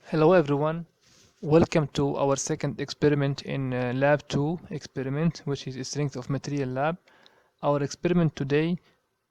Hello everyone, welcome to our second experiment in Lab 2 experiment, which is Strength of Material Lab. Our experiment today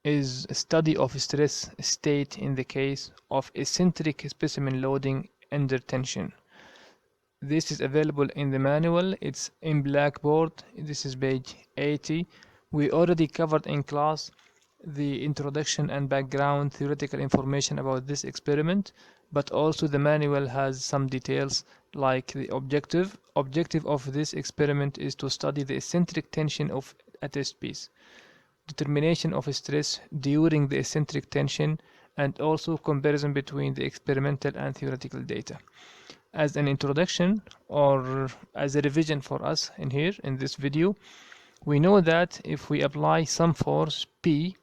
is a study of stress state in the case of eccentric specimen loading under tension. This is available in the manual, it's in Blackboard, this is page 80. We already covered in class the introduction and background theoretical information about this experiment, but also the manual has some details like the objective. Objective of this experiment is to study the eccentric tension of a test piece, determination of stress during the eccentric tension, and also comparison between the experimental and theoretical data. As an introduction or as a revision for us in here in this video, we know that if we apply some force P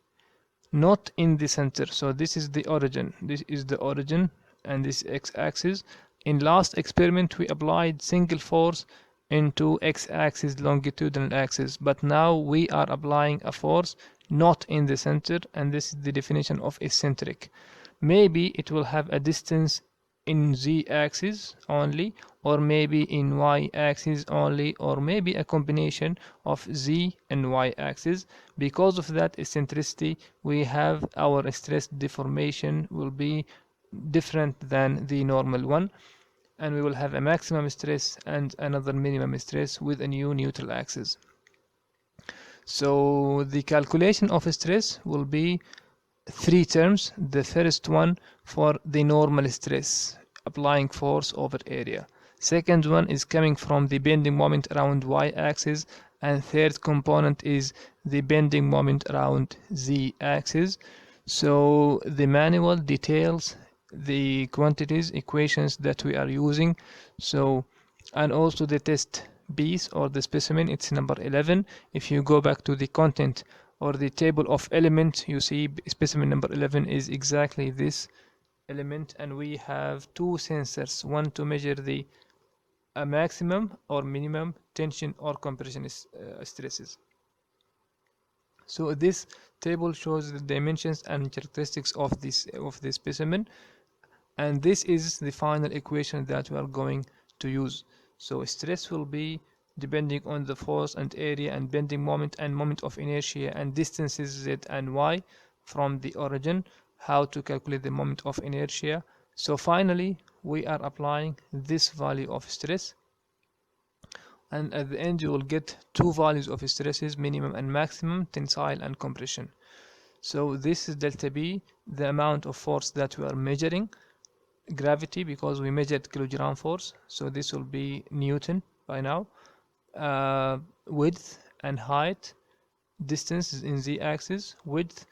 not in the center, so this is the origin, and this x-axis. In last experiment we applied single force into x-axis longitudinal axis, but now we are applying a force not in the center, and this is the definition of eccentric. Maybe it will have a distance in z-axis only, or maybe in y-axis only, or maybe a combination of z and y-axis. Because of that eccentricity, we have our stress deformation will be different than the normal one, and we will have a maximum stress and another minimum stress with a new neutral axis. So the calculation of stress will be three terms. The first one for the normal stress, applying force over area. Second one is coming from the bending moment around y-axis, and third component is the bending moment around z-axis. So the manual details the quantities equations that we are using, so, and also the test piece or the specimen, it's number 11. If you go back to the content or the table of elements, you see specimen number 11 is exactly this element, and we have two sensors, one to measure the maximum or minimum tension or compression stresses. So this table shows the dimensions and characteristics of the specimen, and this is the final equation that we are going to use. So stress will be depending on the force and area and bending moment and moment of inertia and distances z and y from the origin, how to calculate the moment of inertia. So finally we are applying this value of stress, and at the end you will get two values of stresses, minimum and maximum, tensile and compression. So this is delta B, the amount of force that we are measuring, gravity because we measured kilogram force, so this will be Newton by now, width and height, distance is in z-axis, width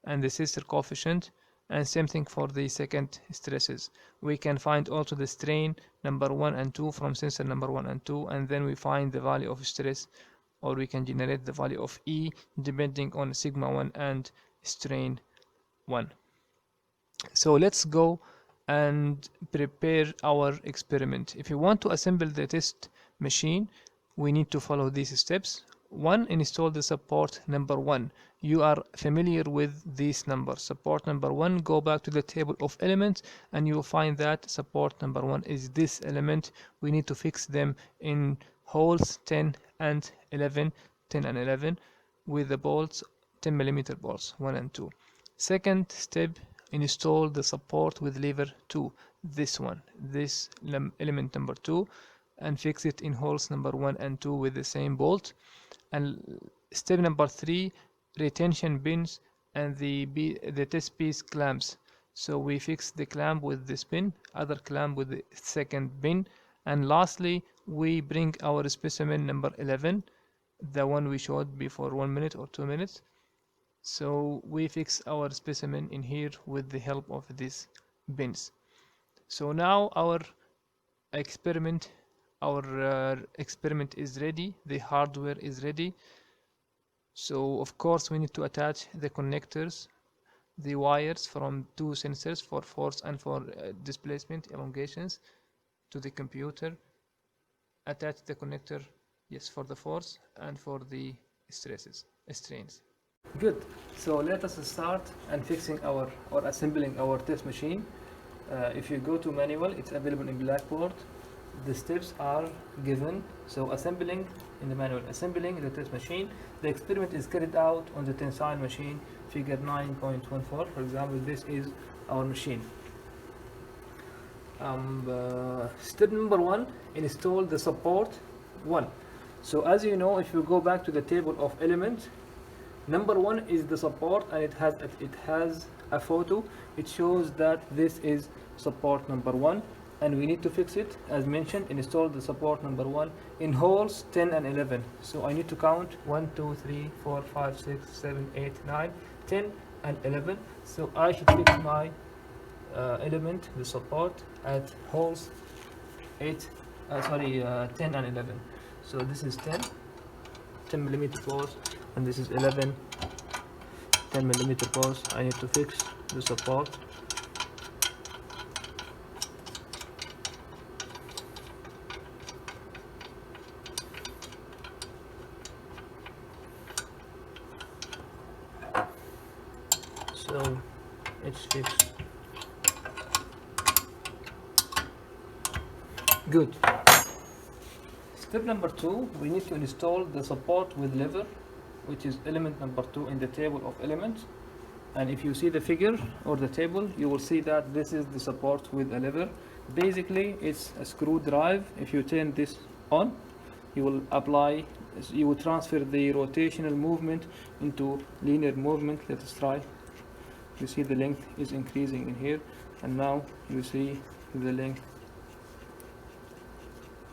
and the sister coefficient, and same thing for the second stresses. We can find also the strain number 1 and 2 from sensor number 1 and 2, and then we find the value of stress, or we can generate the value of E depending on sigma 1 and strain 1. So let's go and prepare our experiment. If you want to assemble the test machine, we need to follow these steps. 1. Install the support number 1. You are familiar with these numbers. Support number 1, go back to the table of elements and you will find that support number 1 is this element. We need to fix them in holes 10 and 11 with the bolts, 10 millimeter bolts 1 and 2. Second step, install the support with lever 2, this one, this element number 2, and fix it in holes number 1 and 2 with the same bolt. And step number 3, retention pins and the test piece clamps. So we fix the clamp with this pin, other clamp with the second pin, and lastly we bring our specimen number 11, the one we showed before 1 minute or 2 minutes. So we fix our specimen in here with the help of these pins. So now our experiment is ready, the hardware is ready. So of course we need to attach the connectors, the wires from two sensors for force and for displacement elongations to the computer. Attach the connector, yes, for the force and for the strains. Good. So let us start and fixing our or assembling our test machine. If you go to manual, it's available in Blackboard. The steps are given. So assembling in the manual, assembling the test machine. The experiment is carried out on the tensile machine, figure 9.14. For example, this is our machine. Step number 1, install the support 1. So as you know, if you go back to the table of elements, number 1 is the support, and it has a photo. It shows that this is support number 1, and we need to fix it. As mentioned, install the support number 1 in holes 10 and 11. So I need to count 1 2 3 4 5 6 7 8 9 10 and 11. So I should fix my element, the support, at holes 10 and 11. So this is 10 millimeter pose, and this is 11 10 millimeter pose. I need to fix the support. So it's fixed. Good. Step number 2, we need to install the support with lever, which is element number 2 in the table of elements. And if you see the figure or the table, you will see that this is the support with a lever. Basically, it's a screw drive. If you turn this on, you will transfer the rotational movement into linear movement. Let us try. You see the length is increasing in here, and now you see the length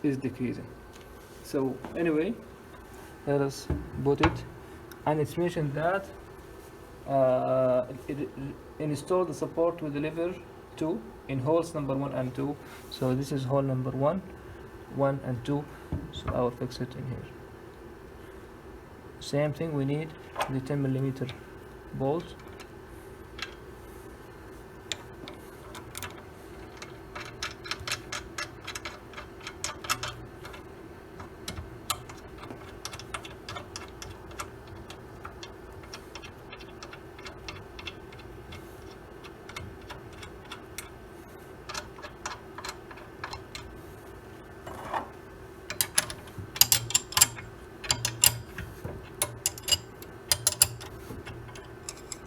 is decreasing. So anyway, let us put it, and it's mentioned that install the support with the lever 2 in holes number 1 and 2. So this is hole number 1 and 2. So I will fix it in here. Same thing, we need the 10 millimeter bolt.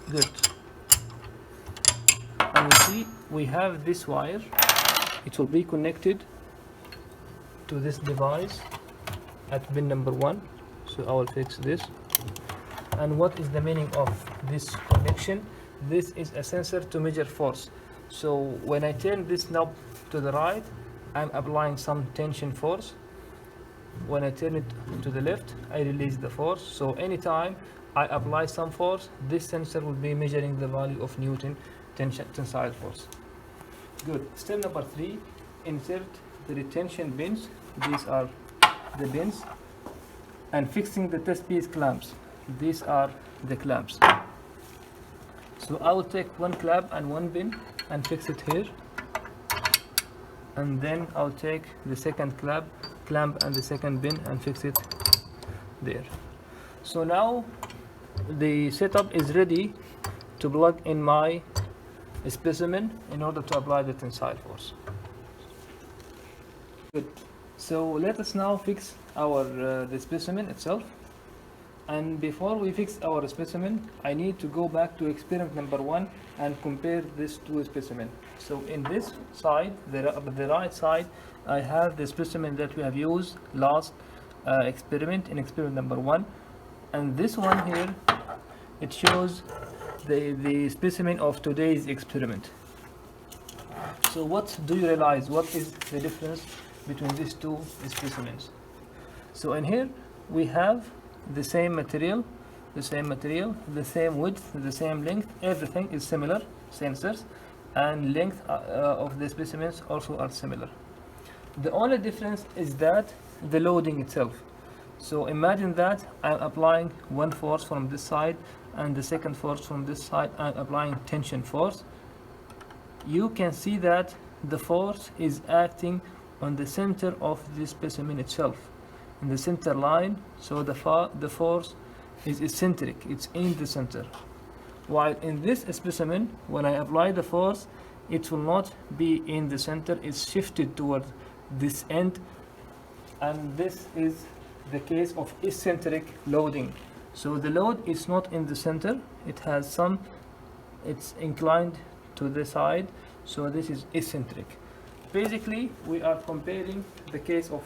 Good. And you see we have this wire. It will be connected to this device at pin number 1. So I will fix this. And what is the meaning of this connection? This is a sensor to measure force. So when I turn this knob to the right, I'm applying some tension force. When I turn it to the left, I release the force. So anytime I apply some force, this sensor will be measuring the value of Newton tensile force. Good. Step number 3, insert the retention pins. These are the pins, and fixing the test piece clamps. These are the clamps. So I will take one clamp and one pin and fix it here, and then I'll take the second clamp and the second pin and fix it there. So now the setup is ready to plug in my specimen in order to apply the tensile force. Good. So let us now fix our the specimen itself. And before we fix our specimen, I need to go back to experiment number 1 and compare this to a specimen. So in this side, the right side, I have the specimen that we have used last experiment, in experiment number 1. And this one here, it shows the specimen of today's experiment. So what do you realize? What is the difference between these two specimens? So in here we have the same material, the same width, the same length. Everything is similar, sensors, and length of the specimens also are similar. The only difference is that the loading itself. So imagine that I'm applying one force from this side and the second force from this side. I'm applying tension force. You can see that the force is acting on the center of the specimen itself, in the center line. So the force is eccentric, it's in the center. While in this specimen, when I apply the force, it will not be in the center, it's shifted toward this end, and this is the case of eccentric loading. So the load is not in the center, it's inclined to the side, so this is eccentric. Basically, we are comparing the case of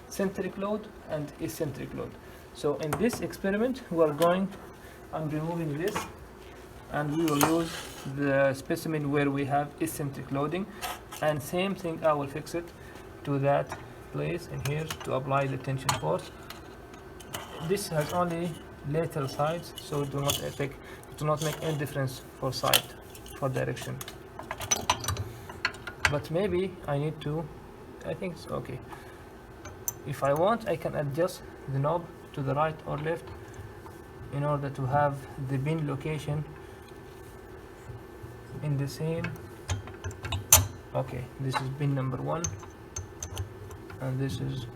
centric load and eccentric load. So in this experiment, I'm removing this, and we will use the specimen where we have eccentric loading, and same thing, I will fix it to that place in here to apply the tension force. This has only lateral sides, so it do not make any difference for direction. But maybe I think it's okay. If I want, I can adjust the knob to the right or left in order to have the pin location in the same. Okay, this is pin number 1, and this is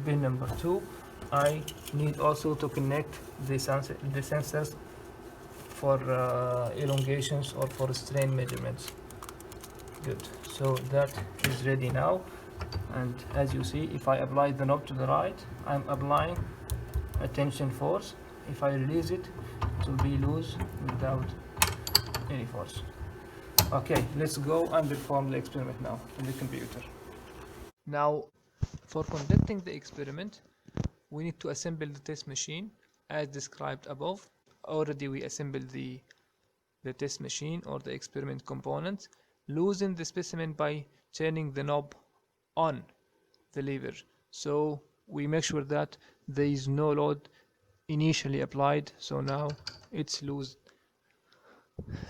pin number 2. I need also to connect the sensors for elongations or for strain measurements. Good, so that is ready now, and as you see, if I apply the knob to the right, I'm applying a tension force. If I release it, it will be loose without any force. Okay, let's go and perform the experiment now on the computer. Now, for conducting the experiment, we need to assemble the test machine as described above. Already we assembled the test machine or the experiment components. Loosen the specimen by turning the knob on the lever, so we make sure that there is no load initially applied. So now it's loose,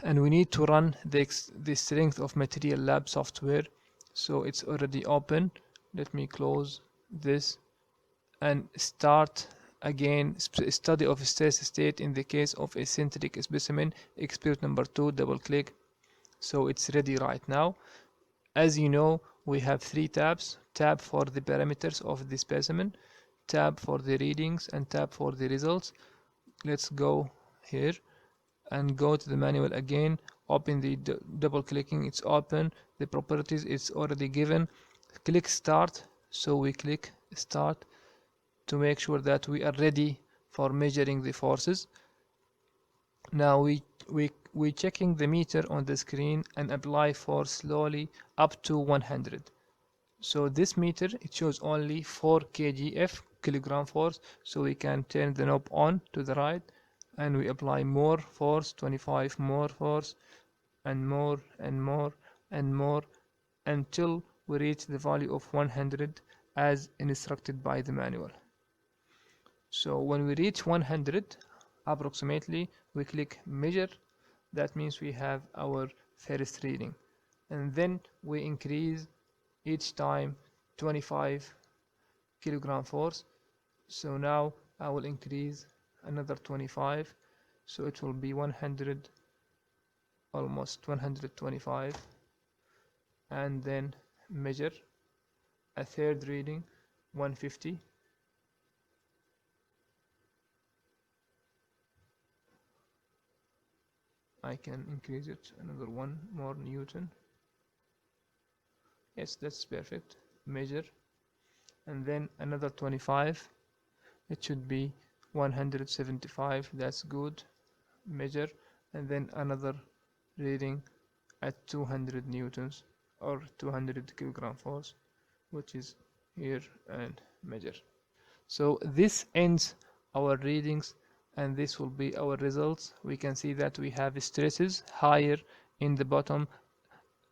and we need to run the strength of material lab software. So it's already open. Let me close this and start again. Study of stress state in the case of eccentric specimen, experiment number 2. Double click, so it's ready right now. As you know, we have 3 tabs: tab for the parameters of the specimen, tab for the readings, and tab for the results. Let's go here and go to the manual again. Open the double clicking, it's open. The properties, it's already given. Click start, so we click start to make sure that we are ready for measuring the forces. Now we checking the meter on the screen and apply force slowly up to 100. So this meter, it shows only 4 kgf, kilogram force, so we can turn the knob on to the right and we apply more force, 25 more force, and more and more and more until we reach the value of 100 as instructed by the manual. So when we reach 100 approximately, we click measure. That means we have our first reading, and then we increase each time 25 kilogram force. So now I will increase another 25, so it will be 100, almost 125, and then measure a third reading, 150. I can increase it another 1 more Newton. Yes, that's perfect. Measure, and then another 25. It should be 175. That's good. Measure, and then another reading at 200 newtons or 200 kilogram force, which is here, and measure. So this ends our readings, and this will be our results. We can see that we have stresses higher in the bottom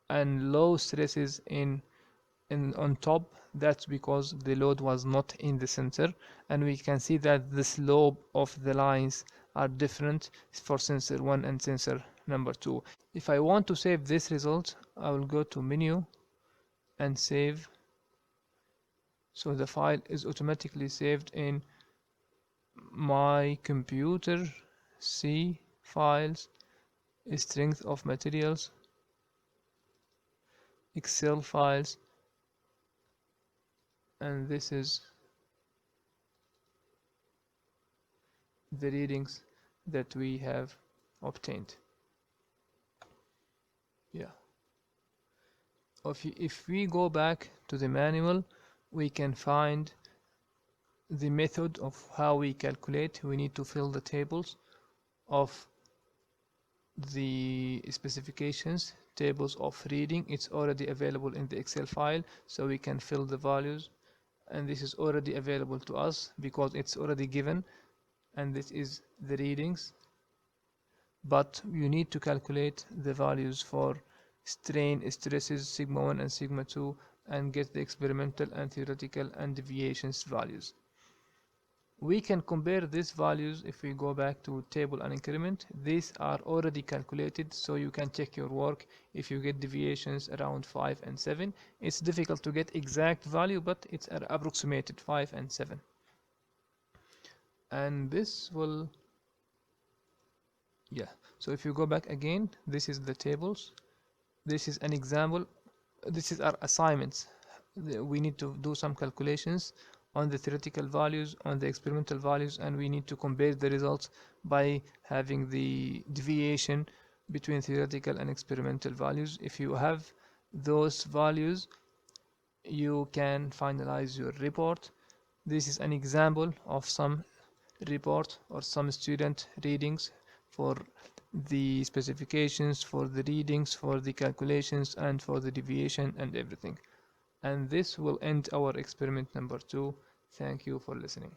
and low stresses on top. That's because the load was not in the center, and we can see that the slope of the lines are different for sensor 1 and sensor number 2. If I want to save this result, I will go to menu and save. So the file is automatically saved in my computer. C, files, strength of materials, Excel files, and this is the readings that we have obtained. Yeah. If we go back to the manual, we can find the method of how we calculate. We need to fill the tables of the specifications, tables of reading. It's already available in the Excel file, so we can fill the values, and this is already available to us because it's already given, and this is the readings. But you need to calculate the values for strain, stresses, sigma 1 and sigma 2, and get the experimental and theoretical and deviations values. We can compare these values. If we go back to table and increment, these are already calculated, so you can check your work. If you get deviations around 5 and 7, it's difficult to get exact value, but it's approximated 5 and 7. And this will, yeah, so if you go back again, this is the tables. This is an example. This is our assignments. We need to do some calculations on the theoretical values, on the experimental values, and we need to compare the results by having the deviation between theoretical and experimental values. If you have those values, you can finalize your report. This is an example of some report or some student readings for the specifications, for the readings, for the calculations, and for the deviation and everything. And this will end our experiment number 2. Thank you for listening.